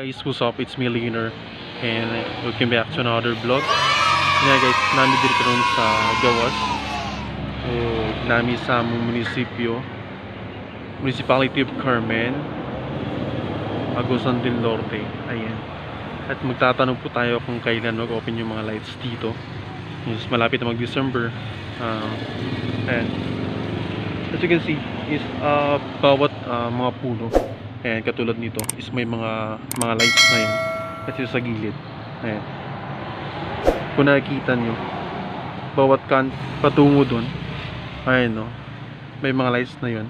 Guys, what's up? It's me, Leaner, and welcome back to another vlog. Nga guys, nami dito ron sa Gawas o nami sa Municipality of Carmen, Agusan del Norte. Ayan. At magtatanong po tayo kung kailan mag-open yung mga lights dito. Yes, malapit na mag-December. And as you can see is bawat mga puno, ayan, katulad nito is may mga lights na yan kasi sa gilid. Ayan, kung nakikita nyo bawat patungo dun, ayan, no, may mga lights na yun.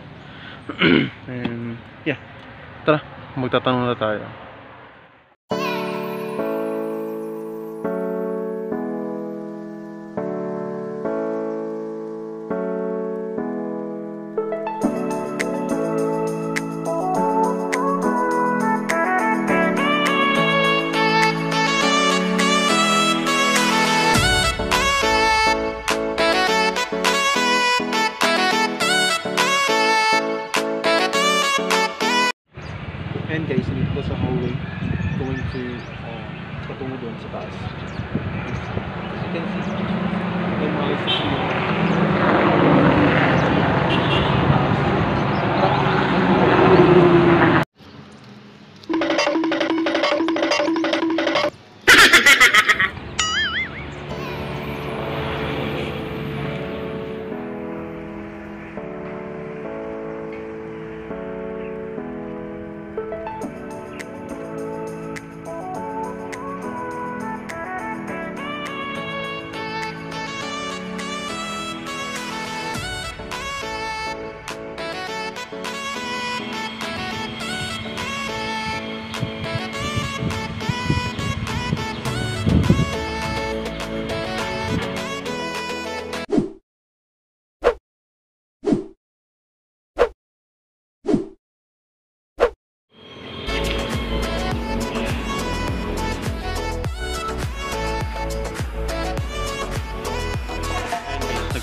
And yeah, tara, magtatanong na tayo. And guys, nandito ko sa hallway going to patungo doon sa taas. As you can see, may mga lights na sila.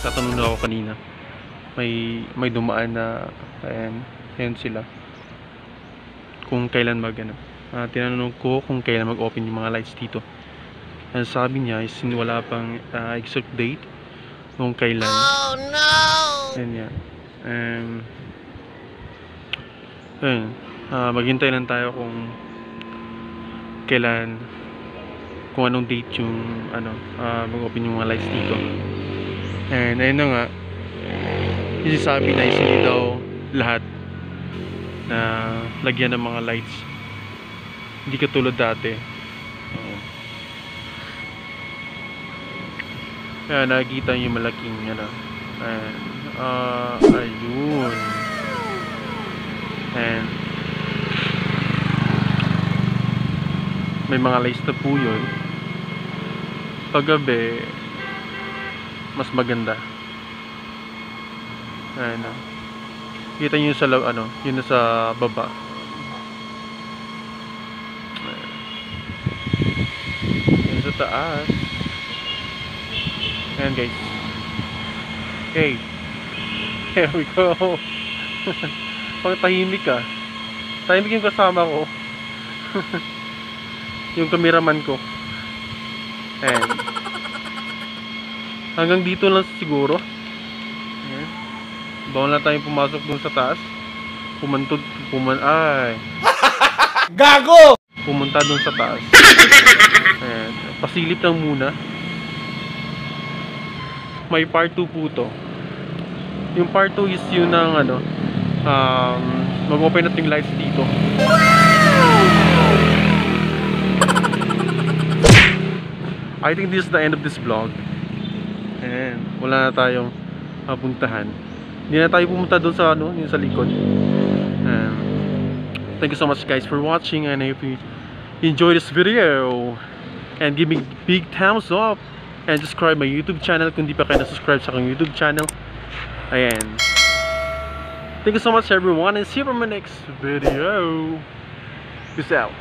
Nagtatanong na ako kanina, may dumaan na, ayan sila, kung kailan tinanong ko kung kailan mag-open yung mga lights dito. Ang sabi niya is wala pang exact date kung kailan. Oh no! Ayan. Ayan. Maghintay lang tayo kung kailan, kung anong date yung mag-open yung mga lights dito. And ayun na nga, isasabi na hindi daw lahat na lagyan ng mga lights, hindi katulad dati. Kaya nakikita yung malaking ayun. And may mga lights na po yun. Paggabi mas maganda. Ayan na. Kita nyo sa yun na sa baba. Yun sa taas. Ayan guys. Okay. Here we go. Pang tahimik ka. Tahimik yung kasama ko. Yung cameraman ko. Ayan. Hanggang dito lang siguro. Ayan. Bawal na tayong pumasok dun sa taas. Gago! Pumunta dun sa taas. Ayan. Pasilip lang muna. May part 2 po to. Yung part 2 is yun ng mag-open natin yung lights dito. I think this is the end of this vlog. And wala na tayong puntahan. Hindi na tayo pumunta doon sa yung sa likod. Thank you so much guys for watching, and if you enjoy this video, and give me big thumbs up, and subscribe my YouTube channel kung di pa kayo na-subscribe sa aking YouTube channel. Ayan. Thank you so much everyone, and see you for my next video. Peace out.